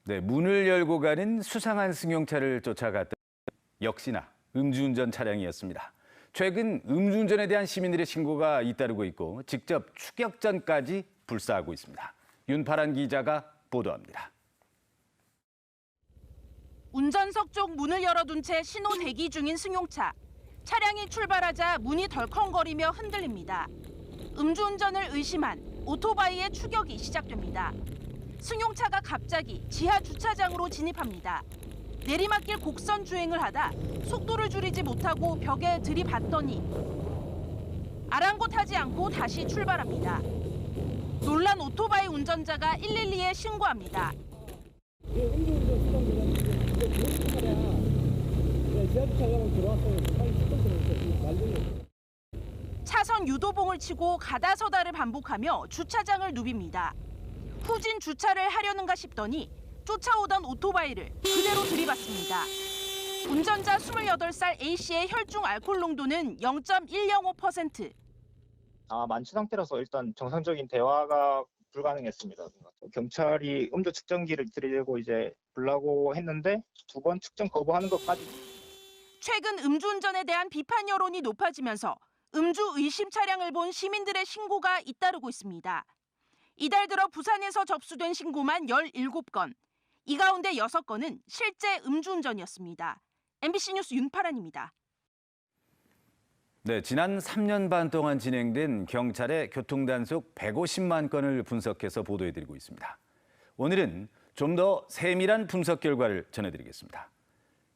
네, 문을 열고 가는 수상한 승용차를 쫓아갔던 역시나 음주운전 차량이었습니다. 최근 음주운전에 대한 시민들의 신고가 잇따르고 있고 직접 추격전까지 불사하고 있습니다. 윤파란 기자가 보도합니다. 운전석 쪽 문을 열어둔 채 신호 대기 중인 승용차. 차량이 출발하자 문이 덜컹거리며 흔들립니다. 음주운전을 의심한 오토바이의 추격이 시작됩니다. 승용차가 갑자기 지하 주차장으로 진입합니다. 내리막길 곡선 주행을 하다 속도를 줄이지 못하고 벽에 들이받더니 아랑곳하지 않고 다시 출발합니다. 놀란 오토바이 운전자가 112에 신고합니다. 차선 유도봉을 치고 가다서다를 반복하며 주차장을 누빕니다. 후진 주차를 하려는가 싶더니 쫓아오던 오토바이를 그대로 들이받습니다. 운전자 28살 A씨의 혈중 알코올 농도는 0.105%. 만취 상태라서 일단 정상적인 대화가 불가능했습니다. 경찰이 음주 측정기를 들이대고 이제 불라고 했는데 2번 측정 거부하는 것까지. 최근 음주운전에 대한 비판 여론이 높아지면서 음주 의심 차량을 본 시민들의 신고가 잇따르고 있습니다. 이달 들어 부산에서 접수된 신고만 17건. 이 가운데 6건은 실제 음주운전이었습니다. MBC 뉴스 윤파란입니다. 네, 지난 3년 반 동안 진행된 경찰의 교통단속 150만 건을 분석해서 보도해드리고 있습니다. 오늘은 좀 더 세밀한 분석 결과를 전해드리겠습니다.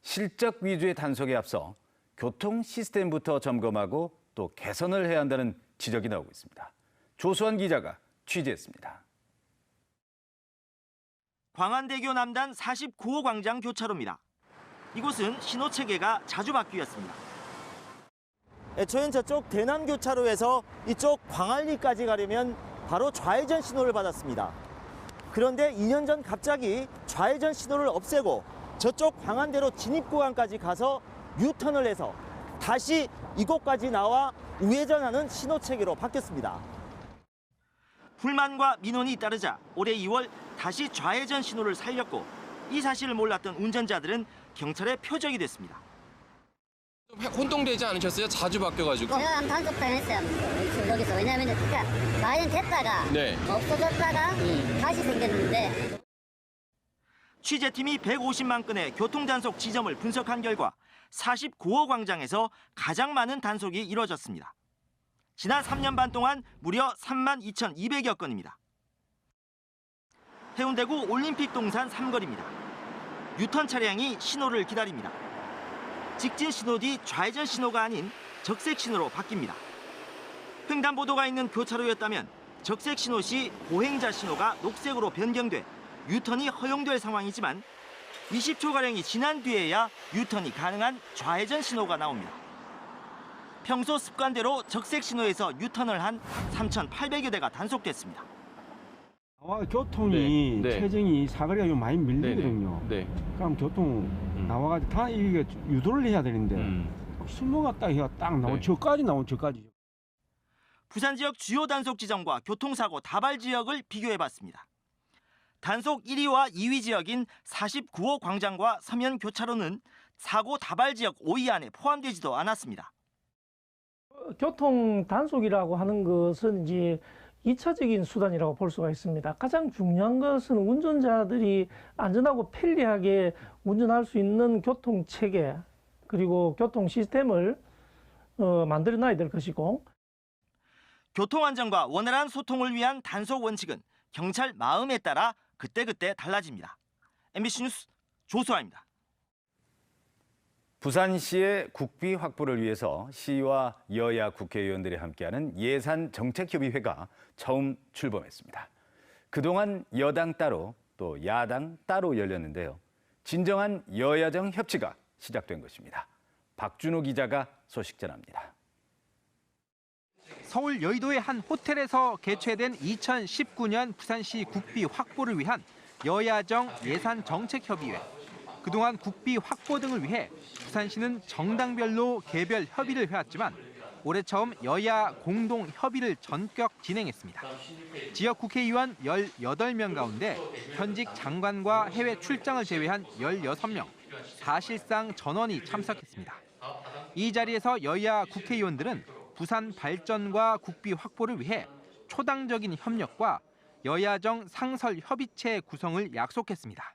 실적 위주의 단속에 앞서 교통 시스템부터 점검하고 또 개선을 해야 한다는 지적이 나오고 있습니다. 조수환 기자가 취재했습니다. 광안대교 남단 49호 광장 교차로입니다. 이곳은 신호체계가 자주 바뀌었습니다. 저희는 저쪽 대남교차로에서 이쪽 광안리까지 가려면 바로 좌회전 신호를 받았습니다. 그런데 2년 전 갑자기 좌회전 신호를 없애고 저쪽 광안대로 진입구간까지 가서 유턴을 해서 다시 이곳까지 나와 우회전하는 신호체계로 바뀌었습니다. 불만과 민원이 잇따르자 올해 2월 다시 좌회전 신호를 살렸고 이 사실을 몰랐던 운전자들은 경찰의 표적이 됐습니다. 혼동되지 않으셨어요? 자주 바뀌어가지고. 제가 단속 당했어요. 여기서 왜냐하면 그러니까 좌회전 됐다가 없어졌다가 다시 생겼는데. 취재팀이 150만 건의 교통단속 지점을 분석한 결과 49호 광장에서 가장 많은 단속이 이뤄졌습니다. 지난 3년 반 동안 무려 32,200여 건입니다. 해운대구 올림픽 동산 삼거리입니다. 유턴 차량이 신호를 기다립니다. 직진 신호 뒤 좌회전 신호가 아닌 적색 신호로 바뀝니다. 횡단보도가 있는 교차로였다면 적색 신호 시 보행자 신호가 녹색으로 변경돼 유턴이 허용될 상황이지만 20초가량이 지난 뒤에야 유턴이 가능한 좌회전 신호가 나옵니다. 평소 습관대로 적색 신호에서 유턴을 한 3,800여 대가 단속됐습니다. 교통이 체증이 사거리가 좀 많이 밀리거든요. 그럼 교통 나와가지고 다 이게 유도를 해야 되는데 신호가 딱 나온 저까지 나온 저까지. 부산 지역 주요 단속 지점과 교통사고 다발 지역을 비교해봤습니다. 단속 1위와 2위 지역인 49호 광장과 서면 교차로는 사고 다발 지역 5위 안에 포함되지도 않았습니다. 교통 단속이라고 하는 것은 이제 2차적인 수단이라고 볼 수가 있습니다. 가장 중요한 것은 운전자들이 안전하고 편리하게 운전할 수 있는 교통 체계 그리고 교통 시스템을 만들어 놔야 될 것이고. 교통안전과 원활한 소통을 위한 단속 원칙은 경찰 마음에 따라 그때그때 달라집니다. MBC 뉴스 조수아입니다. 부산시의 국비 확보를 위해서 시와 여야 국회의원들이 함께하는 예산정책협의회가 처음 출범했습니다. 그동안 여당 따로 또 야당 따로 열렸는데요. 진정한 여야정 협치가 시작된 것입니다. 박준호 기자가 소식 전합니다. 서울 여의도의 한 호텔에서 개최된 2019년 부산시 국비 확보를 위한 여야정 예산정책협의회. 그동안 국비 확보 등을 위해 부산시는 정당별로 개별 협의를 해왔지만 올해 처음 여야 공동 협의를 전격 진행했습니다. 지역 국회의원 18명 가운데 현직 장관과 해외 출장을 제외한 16명, 사실상 전원이 참석했습니다. 이 자리에서 여야 국회의원들은 부산 발전과 국비 확보를 위해 초당적인 협력과 여야정 상설 협의체 구성을 약속했습니다.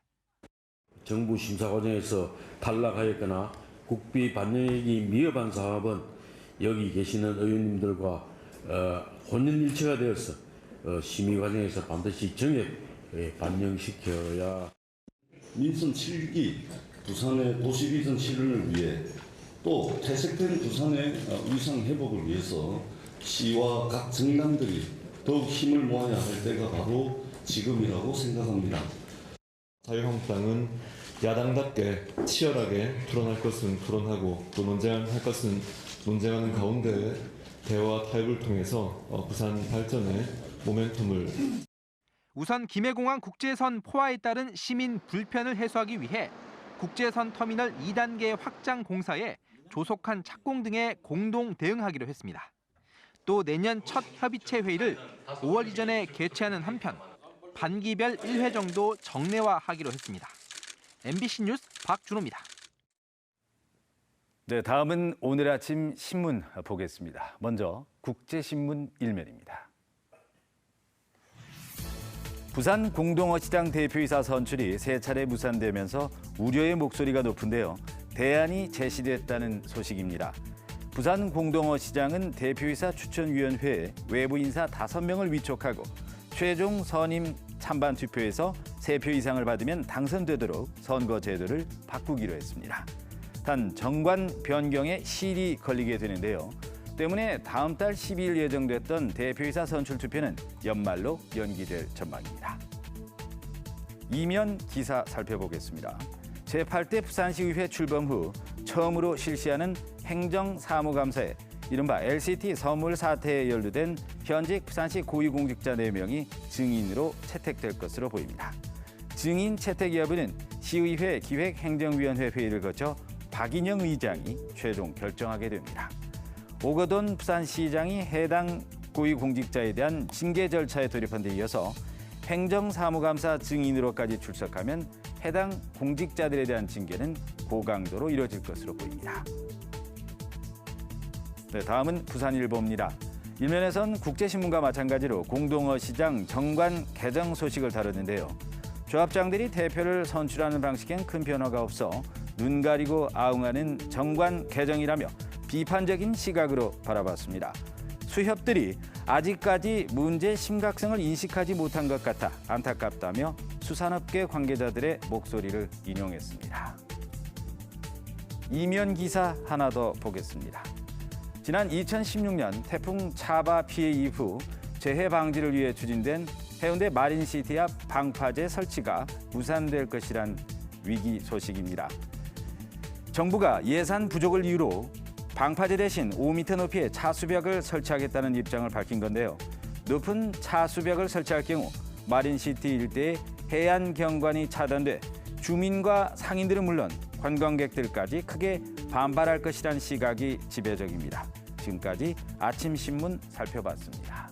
정부 심사 과정에서 탈락하였거나 국비 반영이 미흡한 사업은 여기 계시는 의원님들과 혼연일체가 되어서 심의 과정에서 반드시 정액 반영시켜야 민선 7기 부산의 도시비전 실현을 위해 또 퇴색된 부산의 위상 회복을 위해서 시와 각 정당들이 더욱 힘을 모아야 할 때가 바로 지금이라고 생각합니다. 자유한국당은 야당답게 치열하게 토론할 것은 토론하고 또 논쟁할 것은 논쟁하는 가운데 대화와 타협을 통해서 부산 발전의 모멘텀을 우선 김해공항 국제선 포화에 따른 시민 불편을 해소하기 위해 국제선 터미널 2단계 확장 공사에 조속한 착공 등에 공동 대응하기로 했습니다. 또 내년 첫 협의체 회의를 5월 이전에 개최하는 한편 반기별 1회 정도 정례화하기로 했습니다. MBC 뉴스 박준호입니다. 네, 다음은 오늘 아침 신문 보겠습니다. 먼저 국제신문 1면입니다. 부산 공동어시장 대표이사 선출이 세 차례 무산되면서 우려의 목소리가 높은데요. 대안이 제시됐다는 소식입니다. 부산 공동어시장은 대표이사 추천위원회에 외부 인사 5명을 위촉하고 최종 선임 찬반 투표에서 3표 이상을 받으면 당선되도록 선거 제도를 바꾸기로 했습니다. 단 정관 변경에 실이 걸리게 되는데요. 때문에 다음 달 12일 예정됐던 대표이사 선출 투표는 연말로 연기될 전망입니다. 이면 기사 살펴보겠습니다. 제8대 부산시의회 출범 후 처음으로 실시하는 행정사무감사에 이른바 LCT 선물 사태에 연루된 현직 부산시 고위공직자 4명이 증인으로 채택될 것으로 보입니다. 증인 채택 여부는 시의회 기획행정위원회 회의를 거쳐 박인영 의장이 최종 결정하게 됩니다. 오거돈 부산시장이 해당 고위공직자에 대한 징계 절차에 돌입한 데 이어서 행정사무감사 증인으로까지 출석하면 해당 공직자들에 대한 징계는 고강도로 이뤄질 것으로 보입니다. 네, 다음은 부산일보입니다. 일면에선 국제신문과 마찬가지로 공동어시장 정관 개정 소식을 다루는데요. 조합장들이 대표를 선출하는 방식엔 큰 변화가 없어 눈 가리고 아웅하는 정관 개정이라며 비판적인 시각으로 바라봤습니다. 수협들이 아직까지 문제의 심각성을 인식하지 못한 것 같아 안타깝다며 수산업계 관계자들의 목소리를 인용했습니다. 이면 기사 하나 더 보겠습니다. 지난 2016년 태풍 차바 피해 이후 재해 방지를 위해 추진된 해운대 마린시티 앞 방파제 설치가 무산될 것이란 위기 소식입니다. 정부가 예산 부족을 이유로 방파제 대신 5m 높이의 차수벽을 설치하겠다는 입장을 밝힌 건데요. 높은 차수벽을 설치할 경우 마린시티 일대의 해안 경관이 차단돼 주민과 상인들은 물론 관광객들까지 크게 반발할 것이란 시각이 지배적입니다. 지금까지 아침 신문 살펴봤습니다.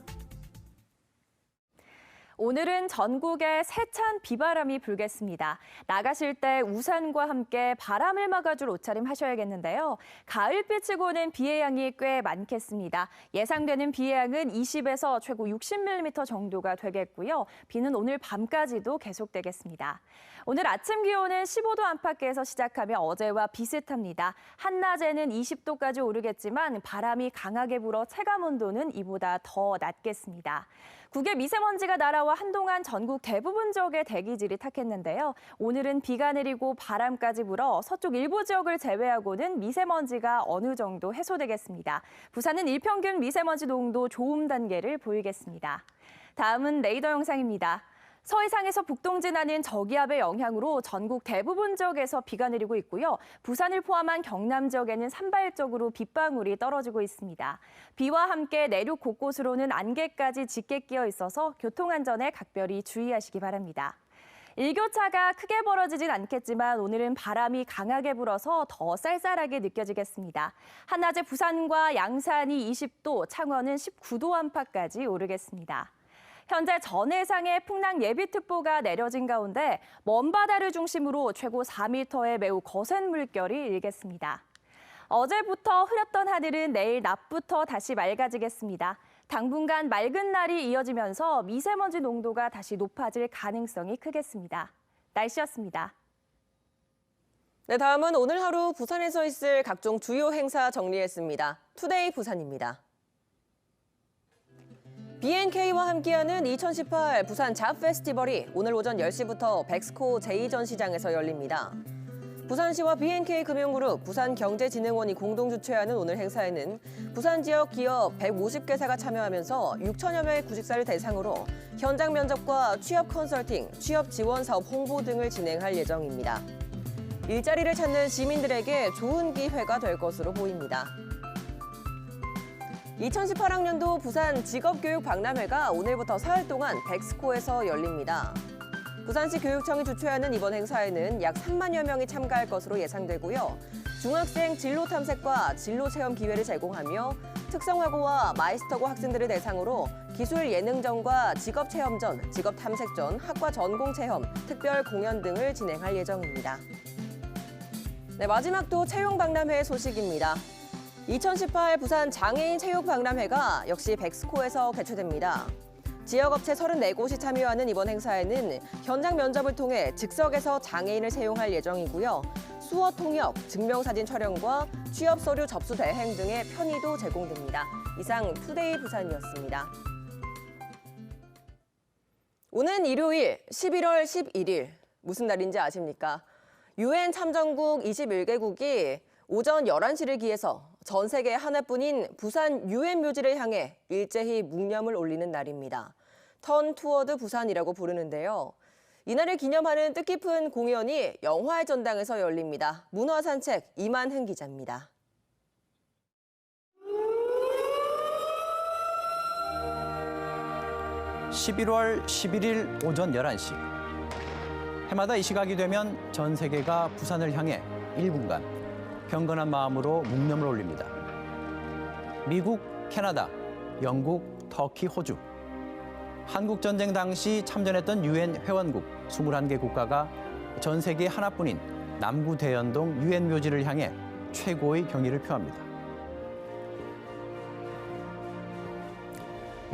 오늘은 전국에 세찬 비바람이 불겠습니다. 나가실 때 우산과 함께 바람을 막아줄 옷차림 하셔야겠는데요. 가을빛이고는 비의 양이 꽤 많겠습니다. 예상되는 비의 양은 20에서 최고 60mm 정도가 되겠고요. 비는 오늘 밤까지도 계속되겠습니다. 오늘 아침 기온은 15도 안팎에서 시작하며 어제와 비슷합니다. 한낮에는 20도까지 오르겠지만 바람이 강하게 불어 체감온도는 이보다 더 낮겠습니다. 국외 미세먼지가 날아와 한동안 전국 대부분 지역에 대기질이 탁했는데요. 오늘은 비가 내리고 바람까지 불어 서쪽 일부 지역을 제외하고는 미세먼지가 어느 정도 해소되겠습니다. 부산은 일평균 미세먼지 농도 좋음 단계를 보이겠습니다. 다음은 레이더 영상입니다. 서해상에서 북동진하는 저기압의 영향으로 전국 대부분 지역에서 비가 내리고 있고요. 부산을 포함한 경남 지역에는 산발적으로 빗방울이 떨어지고 있습니다. 비와 함께 내륙 곳곳으로는 안개까지 짙게 끼어 있어서 교통안전에 각별히 주의하시기 바랍니다. 일교차가 크게 벌어지진 않겠지만 오늘은 바람이 강하게 불어서 더 쌀쌀하게 느껴지겠습니다. 한낮에 부산과 양산이 20도, 창원은 19도 안팎까지 오르겠습니다. 현재 전해상에 풍랑 예비특보가 내려진 가운데 먼 바다를 중심으로 최고 4m의 매우 거센 물결이 일겠습니다. 어제부터 흐렸던 하늘은 내일 낮부터 다시 맑아지겠습니다. 당분간 맑은 날이 이어지면서 미세먼지 농도가 다시 높아질 가능성이 크겠습니다. 날씨였습니다. 네, 다음은 오늘 하루 부산에서 있을 각종 주요 행사 정리했습니다. 투데이 부산입니다. B&K와 함께하는 2018 부산 잡 페스티벌이 오늘 오전 10시부터 백스코 제2전시장에서 열립니다. 부산시와 B&K 금융그룹, 부산경제진흥원이 공동 주최하는 오늘 행사에는 부산 지역 기업 150개사가 참여하면서 6천여 명의 구직사를 대상으로 현장 면접과 취업 컨설팅, 취업 지원 사업 홍보 등을 진행할 예정입니다. 일자리를 찾는 시민들에게 좋은 기회가 될 것으로 보입니다. 2018학년도 부산 직업교육 박람회가 오늘부터 사흘 동안 백스코에서 열립니다. 부산시 교육청이 주최하는 이번 행사에는 약 3만여 명이 참가할 것으로 예상되고요. 중학생 진로 탐색과 진로 체험 기회를 제공하며 특성화고와 마이스터고 학생들을 대상으로 기술 예능전과 직업 체험전, 직업 탐색전, 학과 전공 체험, 특별 공연 등을 진행할 예정입니다. 네, 마지막도 채용 박람회 소식입니다. 2018 부산 장애인 체육 박람회가 역시 백스코에서 개최됩니다. 지역업체 34곳이 참여하는 이번 행사에는 현장 면접을 통해 즉석에서 장애인을 채용할 예정이고요. 수어 통역, 증명사진 촬영과 취업 서류 접수 대행 등의 편의도 제공됩니다. 이상 투데이 부산이었습니다. 오는 일요일 11월 11일 무슨 날인지 아십니까? UN 참전국 21개국이 오전 11시를 기해서 전 세계 하나뿐인 부산 UN 묘지를 향해 일제히 묵념을 올리는 날입니다. 턴 투어드 부산이라고 부르는데요. 이날을 기념하는 뜻깊은 공연이 영화의 전당에서 열립니다. 문화산책 이만흥 기자입니다. (11월 11일) 오전 11시. 해마다 이 시각이 되면 전 세계가 부산을 향해 1분간 경건한 마음으로 묵념을 올립니다. 미국, 캐나다, 영국, 터키, 호주. 한국 전쟁 당시 참전했던 UN 회원국 21개 국가가 전 세계 하나뿐인 남구 대연동 UN 묘지를 향해 최고의 경의를 표합니다.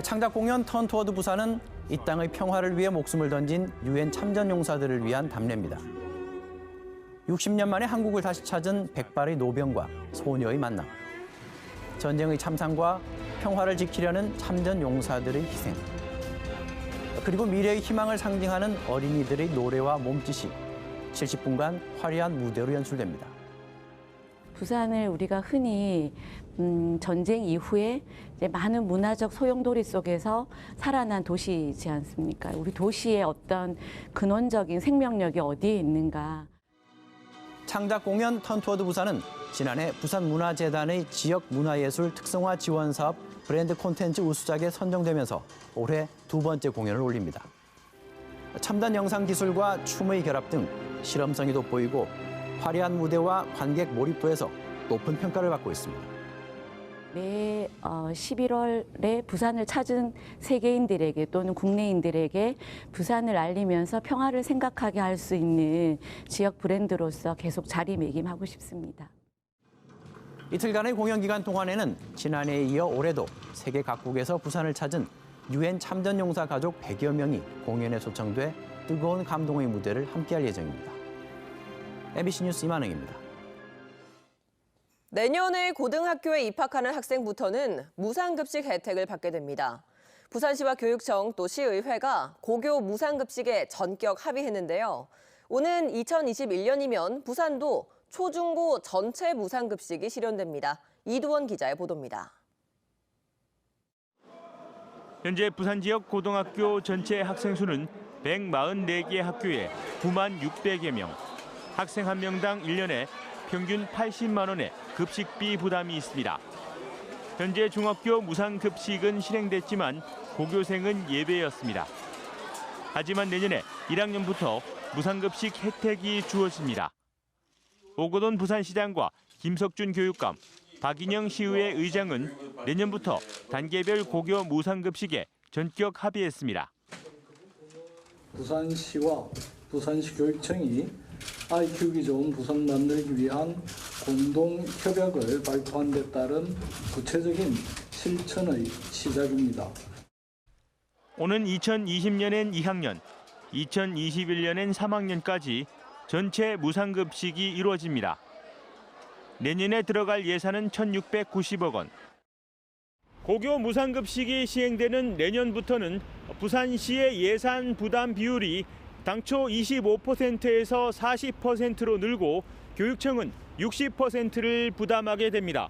창작 공연 턴 투어드 부산은 이 땅의 평화를 위해 목숨을 던진 UN 참전 용사들을 위한 답례입니다. 60년 만에 한국을 다시 찾은 백발의 노병과 소녀의 만남. 전쟁의 참상과 평화를 지키려는 참전 용사들의 희생. 그리고 미래의 희망을 상징하는 어린이들의 노래와 몸짓이 70분간 화려한 무대로 연출됩니다. 부산을 우리가 흔히 전쟁 이후에 이제 많은 문화적 소용돌이 속에서 살아난 도시이지 않습니까? 우리 도시의 어떤 근원적인 생명력이 어디에 있는가? 창작 공연 턴 투어드 부산은 지난해 부산문화재단의 지역 문화예술 특성화 지원 사업 브랜드 콘텐츠 우수작에 선정되면서 올해 2번째 공연을 올립니다. 첨단 영상 기술과 춤의 결합 등 실험성이 돋보이고 화려한 무대와 관객 몰입도에서 높은 평가를 받고 있습니다. 매 11월에 부산을 찾은 세계인들에게 또는 국내인들에게 부산을 알리면서 평화를 생각하게 할 수 있는 지역 브랜드로서 계속 자리매김하고 싶습니다. 이틀간의 공연 기간 동안에는 지난해에 이어 올해도 세계 각국에서 부산을 찾은 UN 참전용사 가족 100여 명이 공연에 초청돼 뜨거운 감동의 무대를 함께할 예정입니다. MBC 뉴스 이만흥입니다. 내년에 고등학교에 입학하는 학생부터는 무상급식 혜택을 받게 됩니다. 부산시와 교육청 또 시의회가 고교 무상급식에 전격 합의했는데요. 오는 2021년이면 부산도 초중고 전체 무상급식이 실현됩니다. 이두원 기자의 보도입니다. 현재 부산 지역 고등학교 전체 학생 수는 144개 학교에 9만 600여 명. 학생 한 명당 1년에 평균 80만 원의 급식비 부담이 있습니다. 현재 중학교 무상급식은 실행됐지만 고교생은 예외였습니다. 하지만 내년에 1학년부터 무상급식 혜택이 주어집니다. 오거돈 부산시장과 김석준 교육감, 박인영 시의회 의장은 내년부터 단계별 고교 무상급식에 전격 합의했습니다. 부산시와 부산시 교육청이 아이 키우기 좋은 부산 만들기 위한 공동 협약을 발표한 데 따른 구체적인 실천의 시작입니다. 오는 2020년엔 2학년, 2021년엔 3학년까지 전체 무상급식이 이루어집니다. 내년에 들어갈 예산은 1,690억 원. 고교 무상급식이 시행되는 내년부터는 부산시의 예산 부담 비율이 당초 25%에서 40%로 늘고 교육청은 60%를 부담하게 됩니다.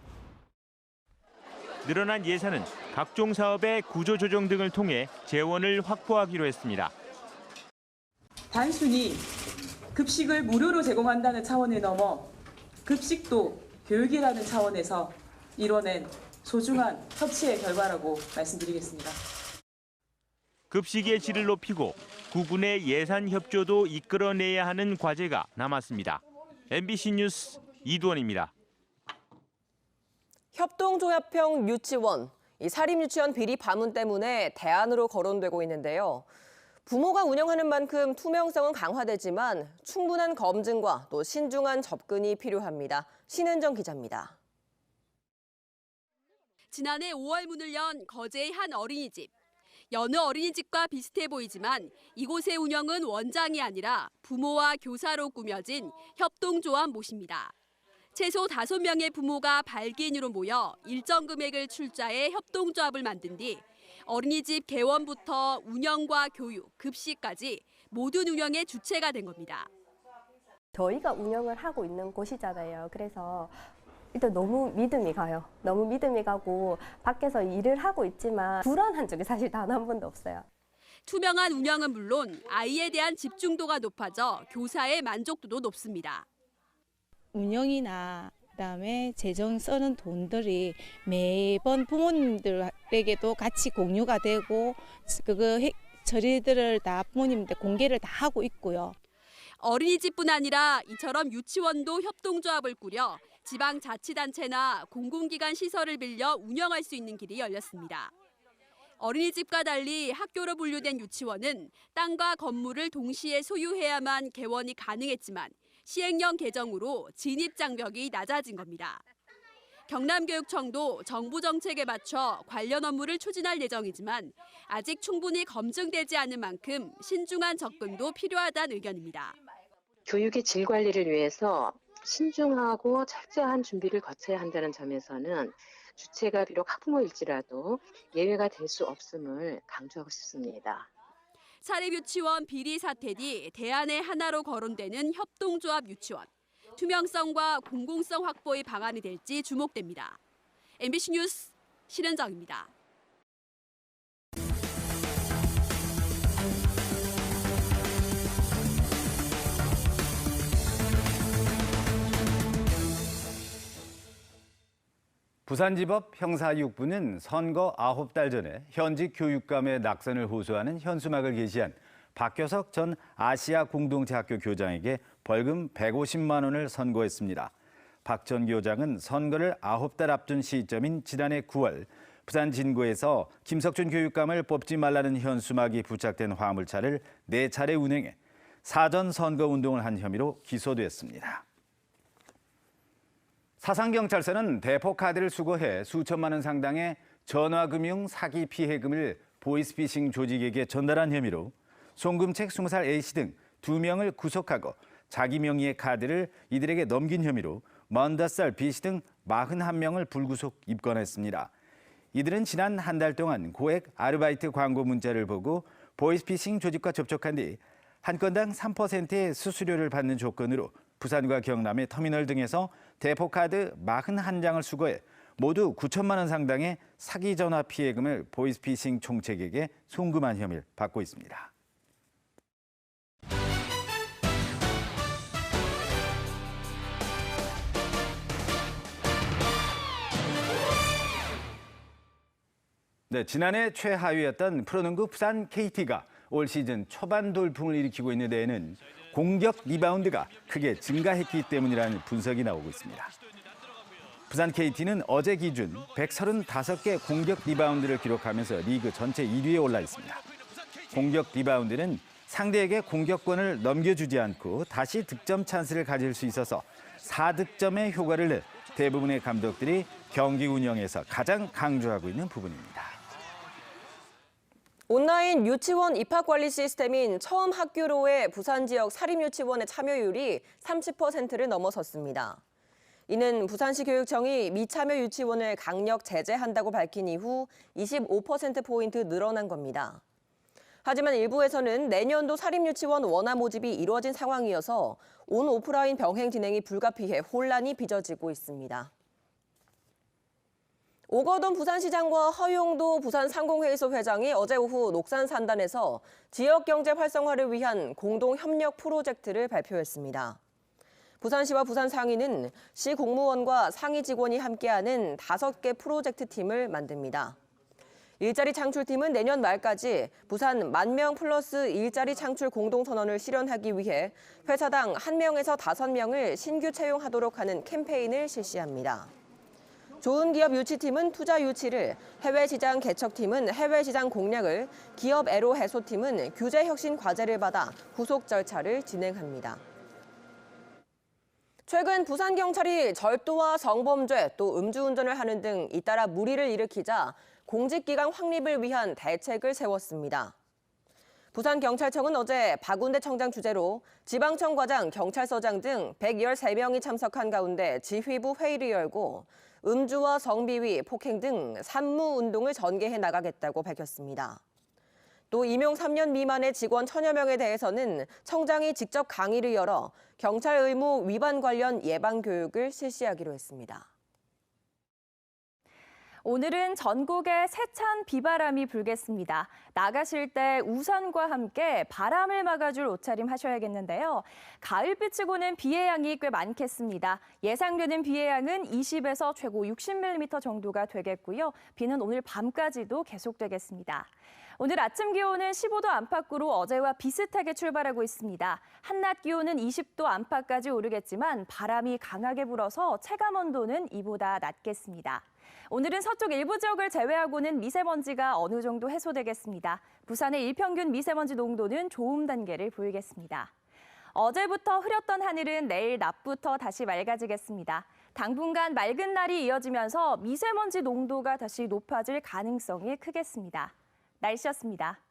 늘어난 예산은 각종 사업의 구조조정 등을 통해 재원을 확보하기로 했습니다. 단순히 급식을 무료로 제공한다는 차원을 넘어 급식도 교육이라는 차원에서 이뤄낸 소중한 협치의 결과라고 말씀드리겠습니다. 급식의 질을 높이고 구군의 예산 협조도 이끌어내야 하는 과제가 남았습니다. MBC 뉴스 이두원입니다. 협동조합형 유치원, 이 사립유치원 비리 파문 때문에 대안으로 거론되고 있는데요. 부모가 운영하는 만큼 투명성은 강화되지만 충분한 검증과 또 신중한 접근이 필요합니다. 신은정 기자입니다. 지난해 5월 문을 연 거제의 한 어린이집. 여느 어린이집과 비슷해 보이지만 이곳의 운영은 원장이 아니라 부모와 교사로 꾸며진 협동조합 모십니다. 최소 5명의 부모가 발기인으로 모여 일정 금액을 출자해 협동조합을 만든 뒤 어린이집 개원부터 운영과 교육, 급식까지 모든 운영의 주체가 된 겁니다. 저희가 운영을 하고 있는 곳이잖아요. 그래서 일단 너무 믿음이 가요. 너무 믿음이 가고 밖에서 일을 하고 있지만 불안한 적이 사실 단 한 번도 없어요. 투명한 운영은 물론 아이에 대한 집중도가 높아져 교사의 만족도도 높습니다. 운영이나 그다음에 재정 쓰는 돈들이 매번 부모님들에게도 같이 공유가 되고 저희들을 다 부모님들 공개를 다 하고 있고요. 어린이집뿐 아니라 이처럼 유치원도 협동조합을 꾸려 지방자치단체나 공공기관 시설을 빌려 운영할 수 있는 길이 열렸습니다. 어린이집과 달리 학교로 분류된 유치원은 땅과 건물을 동시에 소유해야만 개원이 가능했지만 시행령 개정으로 진입 장벽이 낮아진 겁니다. 경남교육청도 정부 정책에 맞춰 관련 업무를 추진할 예정이지만 아직 충분히 검증되지 않은 만큼 신중한 접근도 필요하다는 의견입니다. 교육의 질 관리를 위해서 신중하고 철저한 준비를 거쳐야 한다는 점에서는 주체가 비록 학부모일지라도 예외가 될 수 없음을 강조하고 싶습니다. 사립유치원 비리 사태 뒤 대안의 하나로 거론되는 협동조합 유치원. 투명성과 공공성 확보의 방안이 될지 주목됩니다. MBC 뉴스 신은정입니다. 부산지법 형사 6부는 선거 9달 전에 현직 교육감의 낙선을 호소하는 현수막을 게시한 박효석 전 아시아 공동체 학교 교장에게 벌금 150만 원을 선고했습니다. 박 전 교장은 선거를 9달 앞둔 시점인 지난해 9월 부산 진구에서 김석준 교육감을 뽑지 말라는 현수막이 부착된 화물차를 4차례 운행해 사전 선거 운동을 한 혐의로 기소됐습니다. 사상경찰서는 대포카드를 수거해 수천만 원 상당의 전화금융 사기 피해금을 보이스피싱 조직에게 전달한 혐의로 송금책 20살 A씨 등 2명을 구속하고 자기 명의의 카드를 이들에게 넘긴 혐의로 45살 B씨 등 41명을 불구속 입건했습니다. 이들은 지난 한 달 동안 고액 아르바이트 광고 문자를 보고 보이스피싱 조직과 접촉한 뒤 한 건당 3%의 수수료를 받는 조건으로 부산과 경남의 터미널 등에서 대포카드 41장을 수거해 모두 9천만 원 상당의 사기 전화 피해금을 보이스피싱 총책에게 송금한 혐의를 받고 있습니다. 네, 지난해 최하위였던 프로농구 부산 KT가 올 시즌 초반 돌풍을 일으키고 있는 데에는 공격 리바운드가 크게 증가했기 때문이라는 분석이 나오고 있습니다. 부산 KT는 어제 기준 135개 공격 리바운드를 기록하면서 리그 전체 1위에 올라 있습니다. 공격 리바운드는 상대에게 공격권을 넘겨주지 않고 다시 득점 찬스를 가질 수 있어서 4득점의 효과를 낸 대부분의 감독들이 경기 운영에서 가장 강조하고 있는 부분입니다. 온라인 유치원 입학 관리 시스템인 처음 학교로의 부산 지역 사립유치원의 참여율이 30%를 넘어섰습니다. 이는 부산시 교육청이 미참여 유치원을 강력 제재한다고 밝힌 이후 25%포인트 늘어난 겁니다. 하지만 일부에서는 내년도 사립유치원 원화 모집이 이루어진 상황이어서 온 오프라인 병행 진행이 불가피해 혼란이 빚어지고 있습니다. 오거돈 부산시장과 허용도 부산상공회의소 회장이 어제 오후 녹산산단에서 지역경제 활성화를 위한 공동협력 프로젝트를 발표했습니다. 부산시와 부산상인은 시 공무원과 상위 직원이 함께하는 5개 프로젝트 팀을 만듭니다. 일자리 창출팀은 내년 말까지 부산 10,000명 플러스 일자리 창출 공동선언을 실현하기 위해 회사당 1명에서 5명을 신규 채용하도록 하는 캠페인을 실시합니다. 좋은 기업 유치팀은 투자 유치를, 해외시장 개척팀은 해외시장 공략을, 기업 애로 해소팀은 규제 혁신 과제를 받아 후속 절차를 진행합니다. 최근 부산경찰이 절도와 성범죄 또 음주운전을 하는 등 잇따라 물의를 일으키자 공직기강 확립을 위한 대책을 세웠습니다. 부산경찰청은 어제 박운대 청장 주재로 지방청 과장, 경찰서장 등 113명이 참석한 가운데 지휘부 회의를 열고 음주와 성비위, 폭행 등 산무운동을 전개해 나가겠다고 밝혔습니다. 또 임용 3년 미만의 직원 1,000여 명에 대해서는 청장이 직접 강의를 열어 경찰 의무 위반 관련 예방 교육을 실시하기로 했습니다. 오늘은 전국에 세찬 비바람이 불겠습니다. 나가실 때 우산과 함께 바람을 막아줄 옷차림 하셔야겠는데요. 가을빛을 보는 비의 양이 꽤 많겠습니다. 예상되는 비의 양은 20에서 최고 60mm 정도가 되겠고요. 비는 오늘 밤까지도 계속되겠습니다. 오늘 아침 기온은 15도 안팎으로 어제와 비슷하게 출발하고 있습니다. 한낮 기온은 20도 안팎까지 오르겠지만 바람이 강하게 불어서 체감 온도는 이보다 낮겠습니다. 오늘은 서쪽 일부 지역을 제외하고는 미세먼지가 어느 정도 해소되겠습니다. 부산의 일평균 미세먼지 농도는 좋음 단계를 보이겠습니다. 어제부터 흐렸던 하늘은 내일 낮부터 다시 맑아지겠습니다. 당분간 맑은 날이 이어지면서 미세먼지 농도가 다시 높아질 가능성이 크겠습니다. 날씨였습니다.